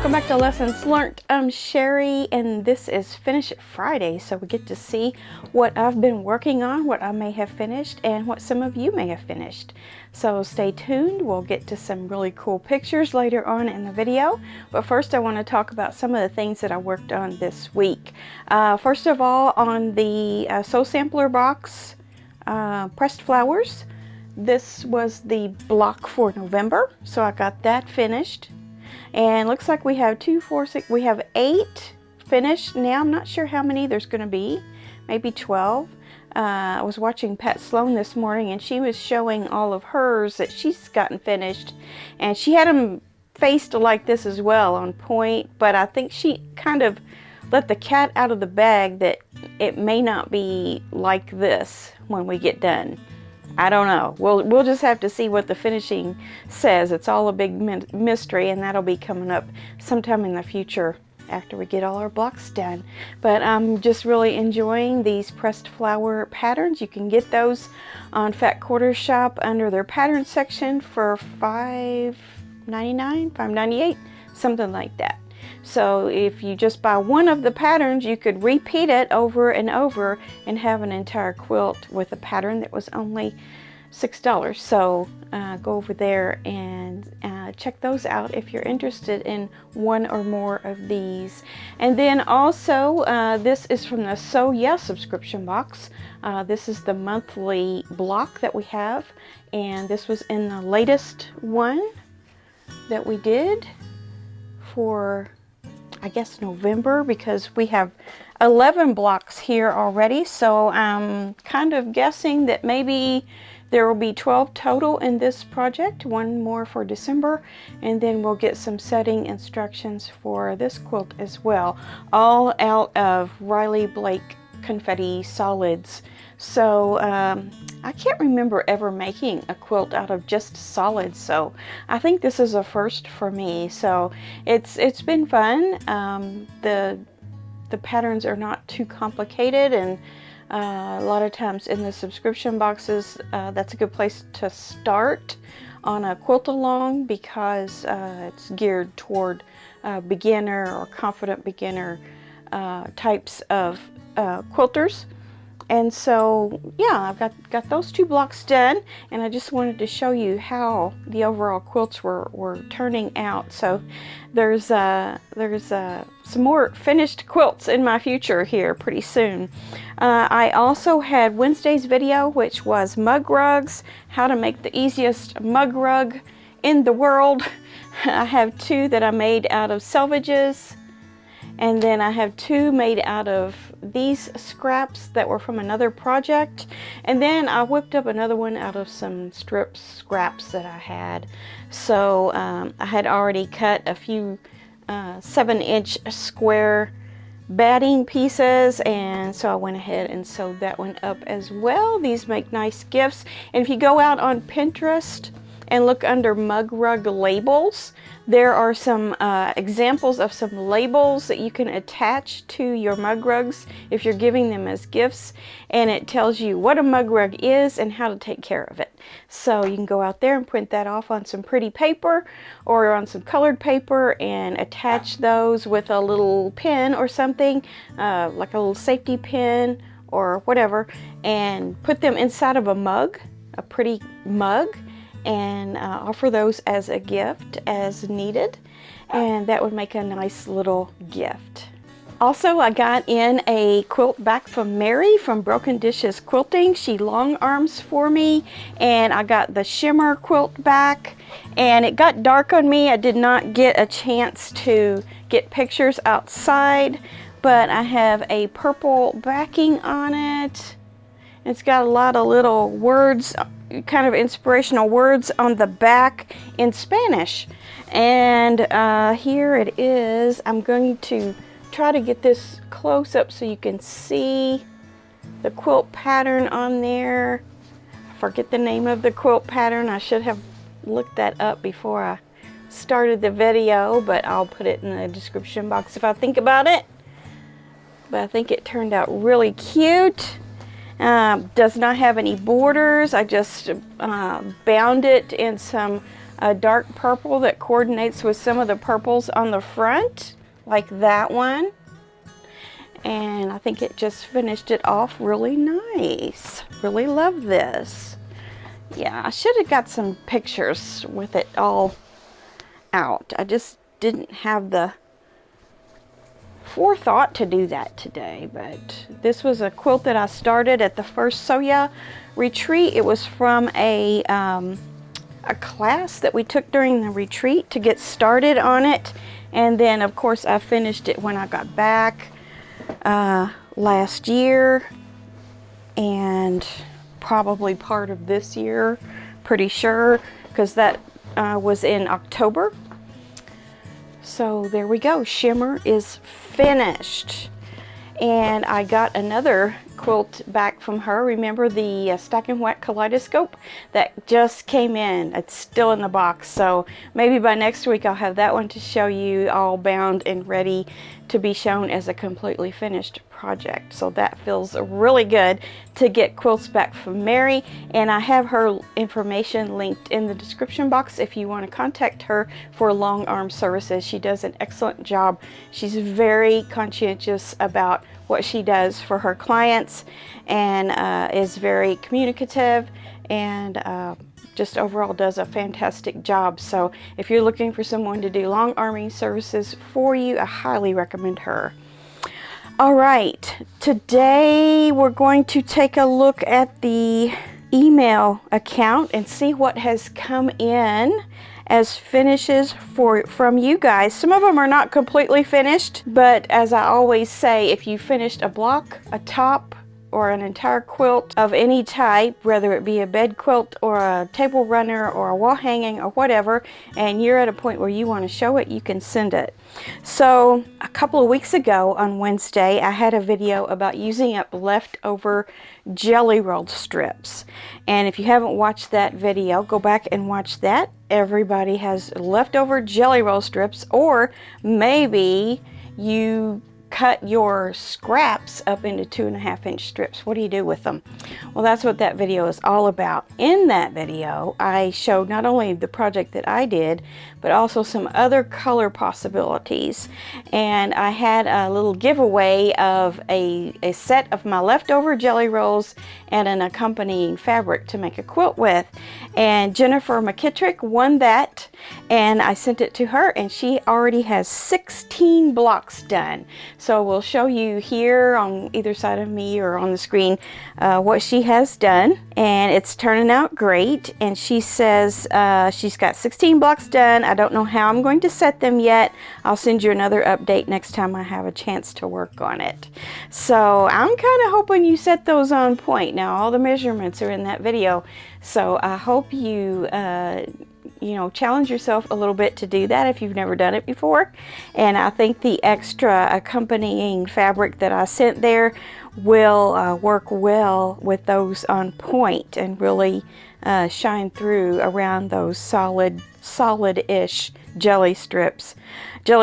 welcome back to Lessons Learned. I'm Sherry, and this is Finish It Friday, so we get to see what I've been working on, what I may have finished, and what some of you may have finished. So stay tuned. We'll get to some really cool pictures later on in the video, but first I want to talk about some of the things that I worked on this week. First of all, on the Soul Sampler box, pressed flowers. This was the block for November, so I got that finished. And looks like we have 2, 4, 6, we have 8 finished. Now I'm not sure how many there's going to be, maybe 12. I was watching Pat Sloan this morning, and she was showing all of hers that she's gotten finished, and she had them faced like this as well on point, but I think she kind of let the cat out of the bag that it may not be like this when we get done. I don't know. We'll just have to see what the finishing says. It's all a big mystery, and that'll be coming up sometime in the future after we get all our blocks done. But I'm just really enjoying these pressed flower patterns. You can get those on Fat Quarter Shop under their pattern section for $5.99, $5.98, something like that. So if you just buy one of the patterns, you could repeat it over and over and have an entire quilt with a pattern that was only $6. So go over there and check those out if you're interested in one or more of these. And then also, this is from the So Yeah subscription box. This is the monthly block that we have, and this was in the latest one that we did for, I guess, November, because we have 11 blocks here already. So I'm kind of guessing that maybe there will be 12 total in this project, one more for December, and then we'll get some setting instructions for this quilt as well, all out of Riley Blake confetti solids. So I can't remember ever making a quilt out of just solids, so I think this is a first for me. So it's been fun. The patterns are not too complicated, and a lot of times in the subscription boxes, that's a good place to start on a quilt along, because it's geared toward beginner or confident beginner types of quilters. And so, yeah, I've got those 2 blocks done, and I just wanted to show you how the overall quilts were turning out. So there's some more finished quilts in my future here pretty soon. I also had Wednesday's video, which was mug rugs, how to make the easiest mug rug in the world. I have 2 that I made out of selvages, and then I have 2 made out of these scraps that were from another project, and then I whipped up another one out of some strip scraps that I had. So I had already cut a few 7-inch square batting pieces, and so I went ahead and sewed that one up as well. These make nice gifts, and if you go out on Pinterest and look under mug rug labels, there are some examples of some labels that you can attach to your mug rugs if you're giving them as gifts, and it tells you what a mug rug is and how to take care of it. So you can go out there and print that off on some pretty paper or on some colored paper and attach those with a little pin or something, like a little safety pin or whatever, and put them inside of a mug, a pretty mug, and offer those as a gift as needed, and that would make a nice little gift. Also, I got in a quilt back from Mary from Broken Dishes Quilting. She long arms for me, and I got the Shimmer quilt back, and it got dark on me. I did not get a chance to get pictures outside, but I have a purple backing on it. It's got a lot of little words, kind of inspirational words on the back in Spanish. And here it is. I'm going to try to get this close up so you can see the quilt pattern on there. I forget the name of the quilt pattern. I should have looked that up before I started the video, but I'll put it in the description box if I think about it. But I think it turned out really cute. Does not have any borders. I just bound it in some a dark purple that coordinates with some of the purples on the front, like that one. And I think it just finished it off really nice. Really love this. Yeah, I should have got some pictures with it all out. I just didn't have the forethought to do that today, but this was a quilt that I started at the first Soya retreat. It was from a class that we took during the retreat to get started on it, and then of course I finished it when I got back last year, and probably part of this year, pretty sure, because that was in October. So there we go, Shimmer is finished. And I got another quilt back from her. Remember the Stack and Whack kaleidoscope that just came in? It's still in the box, so maybe by next week I'll have that one to show you, all bound and ready to be shown as a completely finished project. So that feels really good to get quilts back from Mary, and I have her information linked in the description box if you want to contact her for long arm services. She does an excellent job. She's very conscientious about what she does for her clients, and is very communicative, and just overall does a fantastic job. So if you're looking for someone to do long arming services for you, I highly recommend her. All right, today we're going to take a look at the email account and see what has come in as finishes from you guys. Some of them are not completely finished, but as I always say, if you finished a block, a top, or an entire quilt of any type, whether it be a bed quilt or a table runner or a wall hanging or whatever, and you're at a point where you want to show it, you can send it. So a couple of weeks ago on Wednesday, I had a video about using up leftover jelly roll strips. And if you haven't watched that video, go back and watch that. Everybody has leftover jelly roll strips, or maybe you cut your scraps up into 2.5-inch strips. What do you do with them? Well, that's what that video is all about. In that video, I showed not only the project that I did, but also some other color possibilities. And I had a little giveaway of a set of my leftover jelly rolls and an accompanying fabric to make a quilt with. And Jennifer McKittrick won that, and I sent it to her, and she already has 16 blocks done. So we'll show you here on either side of me or on the screen what she has done, and it's turning out great. And she says she's got 16 blocks done. I don't know how I'm going to set them yet. I'll send you another update next time I have a chance to work on it. So I'm kind of hoping you set those on point. Now all the measurements are in that video, so I hope you you know, challenge yourself a little bit to do that if you've never done it before. And I think the extra accompanying fabric that I sent there will work well with those on point and really shine through around those solid-ish jelly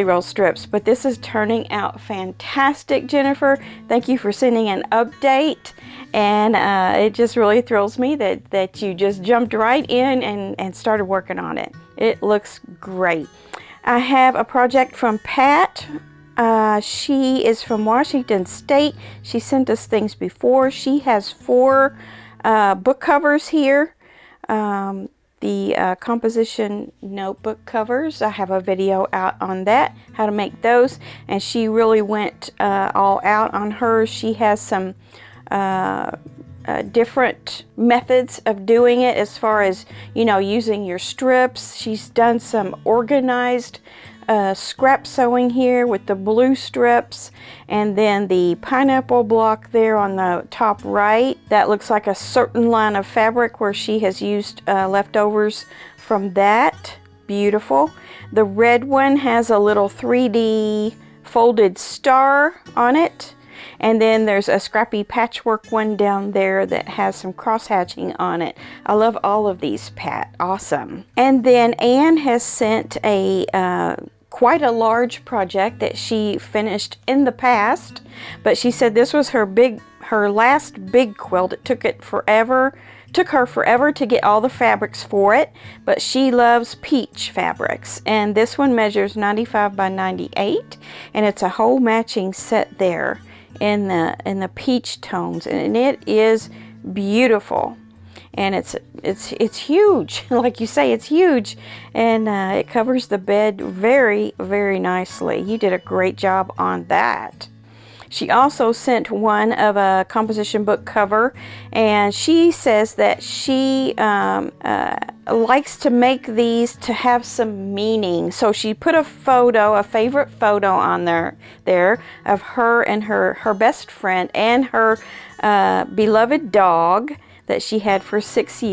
roll strips. But this is turning out fantastic, Jennifer. Thank you for sending an update. And it just really thrills me that you just jumped right in and started working on it. It looks great. I have a project from Pat. She is from Washington State. She sent us things before. She has 4 book covers here. The composition notebook covers. I have a video out on that, how to make those. And she really went all out on hers. She has some different methods of doing it as far as, you know, using your strips. She's done some organized scrap sewing here with the blue strips, and then the pineapple block there on the top right, that looks like a certain line of fabric where she has used leftovers from that. Beautiful. The red one has a little 3D folded star on it. And then there's a scrappy patchwork one down there that has some cross hatching on it. I love all of these, Pat. Awesome. And then Anne has sent a quite a large project that she finished in the past, but she said this was her her last big quilt. It took her forever to get all the fabrics for it, but she loves peach fabrics, and this one measures 95 by 98, and it's a whole matching set there in the peach tones, and it is beautiful. And it's huge. Like you say, it's huge, and it covers the bed very, very nicely. You did a great job on that. She also sent one of a composition book cover, and she says that she likes to make these to have some meaning. So she put a favorite photo on there of her and her best friend and her beloved dog that she had for 16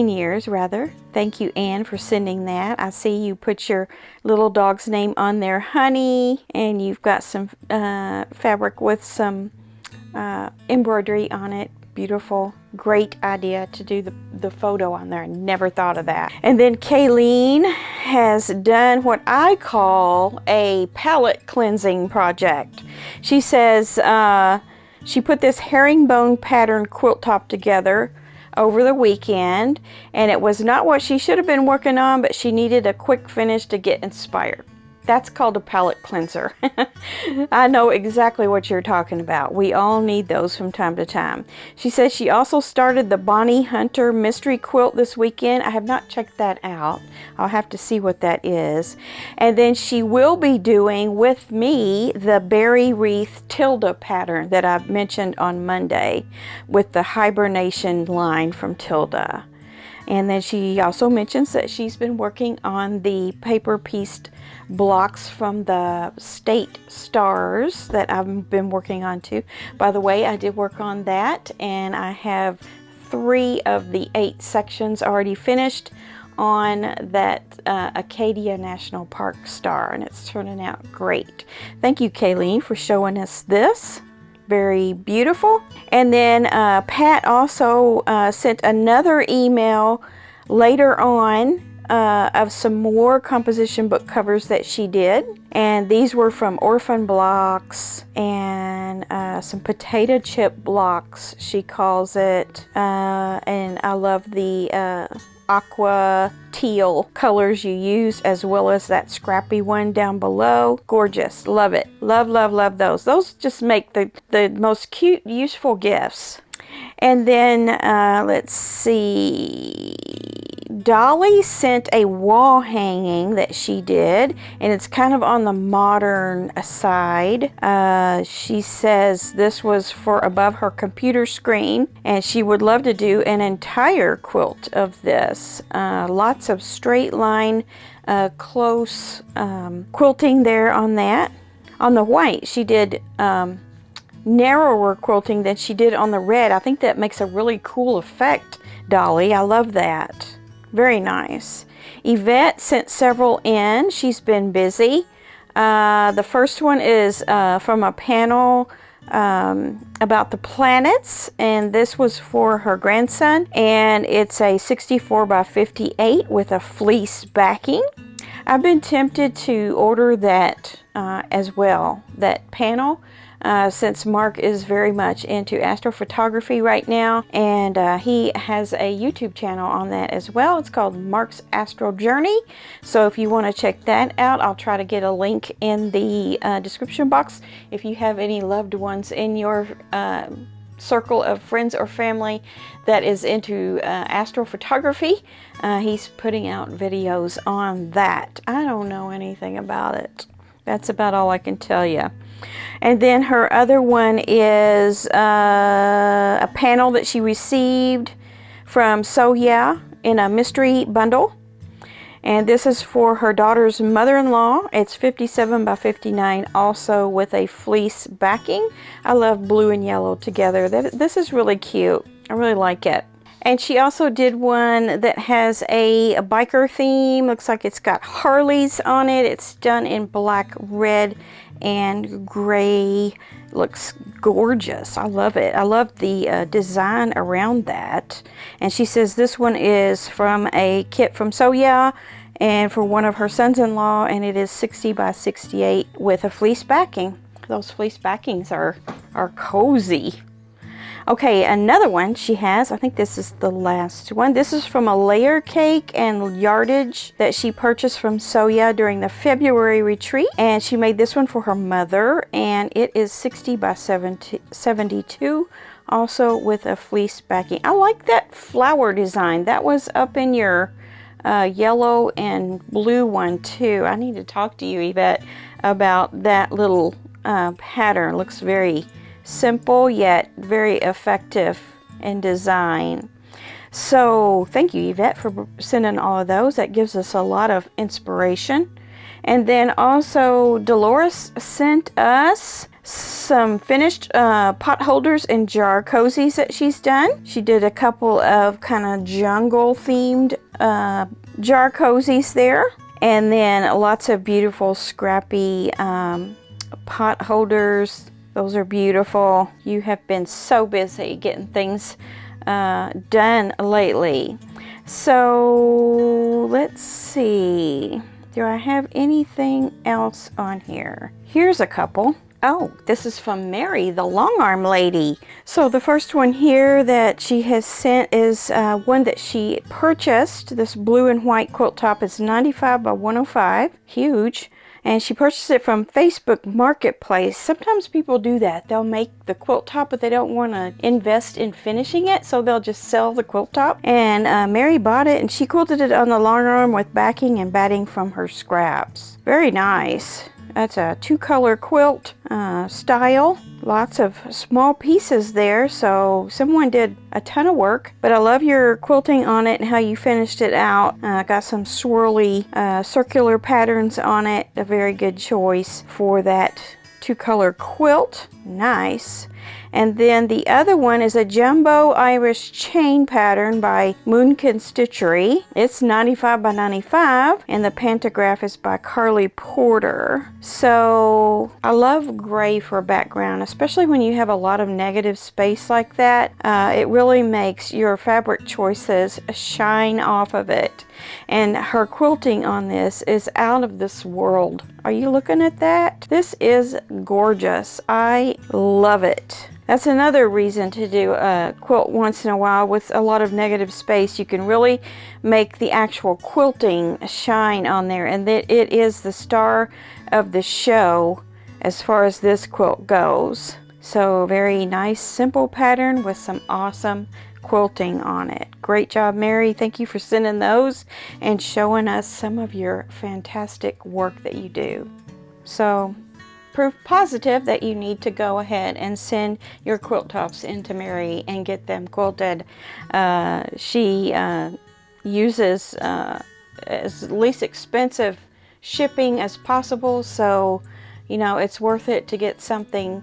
years rather. Thank you, Anne, for sending that. I see you put your little dog's name on there, Honey, and you've got some fabric with some embroidery on it. Beautiful. Great idea to do the photo on there. I never thought of that. And then Kayleen has done what I call a palette cleansing project. She says she put this herringbone pattern quilt top together over the weekend, and it was not what she should have been working on, but she needed a quick finish to get inspired. That's called a palette cleanser. I know exactly what you're talking about. We all need those from time to time. She says she also started the Bonnie Hunter mystery quilt this weekend. I have not checked that out. I'll have to see what that is. And then she will be doing with me the berry wreath Tilda pattern that I've mentioned on Monday with the hibernation line from Tilda. And then she also mentions that she's been working on the paper pieced blocks from the state stars that I've been working on too. By the way, I did work on that, and I have 3 of the 8 sections already finished on that Acadia National Park star, and it's turning out great. Thank you, Kayleen, for showing us this. Very beautiful. And then Pat also sent another email later on of some more composition book covers that she did, and these were from orphan blocks and some potato chip blocks, she calls it, and I love the aqua teal colors you use, as well as that scrappy one down below. Gorgeous. Love it. Love, love, love those. Those just make the most cute, useful gifts. And then let's see, Dolly sent a wall hanging that she did, and it's kind of on the modern side. She says this was for above her computer screen, and she would love to do an entire quilt of this. Lots of straight line, close quilting there on that. On the white, she did narrower quilting than she did on the red. I think that makes a really cool effect, Dolly. I love that. Very nice. Yvette sent several in. She's been busy. The first one is from a panel about the planets, and this was for her grandson, and it's a 64 by 58 with a fleece backing. I've been tempted to order that as well, that panel, since Mark is very much into astrophotography right now, and he has a YouTube channel on that as well. It's called Mark's Astro Journey. So if you want to check that out, I'll try to get a link in the description box. If you have any loved ones in your circle of friends or family that is into astrophotography, he's putting out videos on that. I don't know anything about it. That's about all I can tell you. And then her other one is a panel that she received from So Yeah in a mystery bundle. And this is for her daughter's mother-in-law. It's 57 by 59, also with a fleece backing. I love blue and yellow together. This is really cute. I really like it. And she also did one that has a biker theme. Looks like it's got Harleys on it. It's done in black, red, and gray. Looks gorgeous. I love it. I love the design around that. And she says this one is from a kit from So Yeah, and for one of her sons-in-law, and it is 60 by 68 with a fleece backing. those fleece backings are cozy. Okay, another one she has, I think this is the last one. This is from a layer cake and yardage that she purchased from Soya during the February retreat. And she made this one for her mother, and it is 60 by 72, also with a fleece backing. I like that flower design. That was up in your yellow and blue one too. I need to talk to you, Yvette, about that little pattern. It looks very simple yet very effective in design. So thank you, Yvette, for sending all of those. That gives us a lot of inspiration. And then also Dolores sent us some finished pot holders and jar cozies that she's done. She did a couple of kind of jungle themed jar cozies there, and then lots of beautiful scrappy pot holders. Those are beautiful. You have been so busy getting things done lately. So let's see. Do I have anything else on here? Here's a couple. Oh, this is from Mary, the long arm lady. So the first one here that she has sent is one that she purchased. This blue and white quilt top is 95 by 105. Huge. And she purchased it from Facebook Marketplace. Sometimes people do that. They'll make the quilt top, but they don't want to invest in finishing it, so they'll just sell the quilt top. And Mary bought it, and she quilted it on the long arm with backing and batting from her scraps. Very nice. That's a 2-color quilt style. Lots of small pieces there, so someone did a ton of work. But I love your quilting on it and how you finished it out. Got some swirly circular patterns on it. A very good choice for that 2-color quilt. Nice. And then the other one is a jumbo Irish chain pattern by Moonkin Stitchery. It's 95 by 95, and the pantograph is by Carly Porter. So I love gray for a background, especially when you have a lot of negative space like that. It really makes your fabric choices shine off of it. And her quilting on this is out of this world. Are you looking at that? This is gorgeous. I love it. That's another reason to do a quilt once in a while with a lot of negative space. You can really make the actual quilting shine on there, and that it is the star of the show as far as this quilt goes. So very nice, simple pattern with some awesome quilting on it. Great job, Mary. Thank you for sending those and showing us some of your fantastic work that you do. So proof positive that you need to go ahead and send your quilt tops into Mary and get them quilted. She uses as least expensive shipping as possible, so you know it's worth it to get something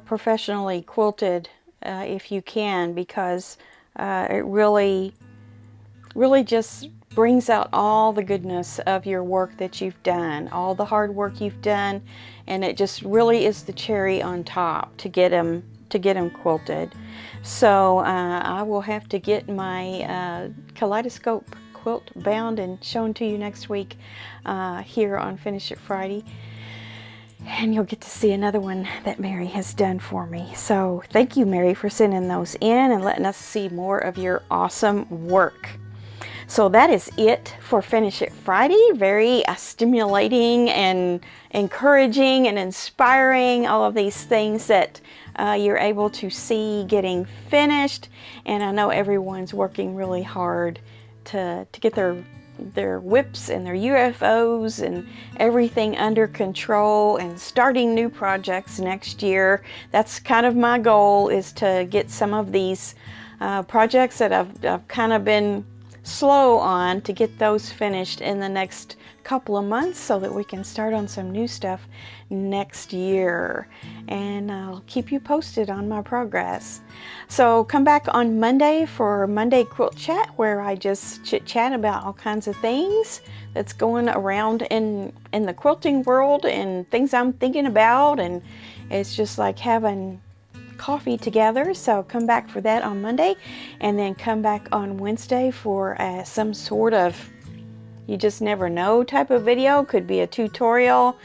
professionally quilted if you can, because it really just brings out all the goodness of your work that you've done, all the hard work you've done, and it just really is the cherry on top to get them quilted. So I will have to get my kaleidoscope quilt bound and shown to you next week here on Finish It Friday. And you'll get to see another one that Mary has done for me. So thank you, Mary, for sending those in and letting us see more of your awesome work. So that is it for Finish It Friday. Very stimulating and encouraging and inspiring, all of these things that you're able to see getting finished. And I know everyone's working really hard to get their whips and their UFOs and everything under control and starting new projects next year. That's kind of my goal, is to get some of these projects that I've kind of been slow on, to get those finished in the next couple of months so that we can start on some new stuff next year. And I'll keep you posted on my progress. So come back on Monday for Monday Quilt Chat, where I just chit chat about all kinds of things that's going around in the quilting world and things I'm thinking about, and it's just like having coffee together. So come back for that on Monday, and then come back on Wednesday for some sort of, you just never know, type of video. Could be a tutorial,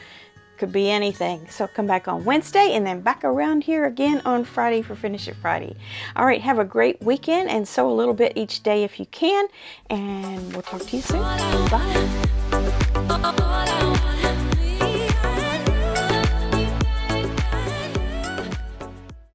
Could be anything. So come back on Wednesday and then back around here again on Friday for Finish It Friday. All right, have a great weekend and sew a little bit each day if you can. And we'll talk to you soon. Bye.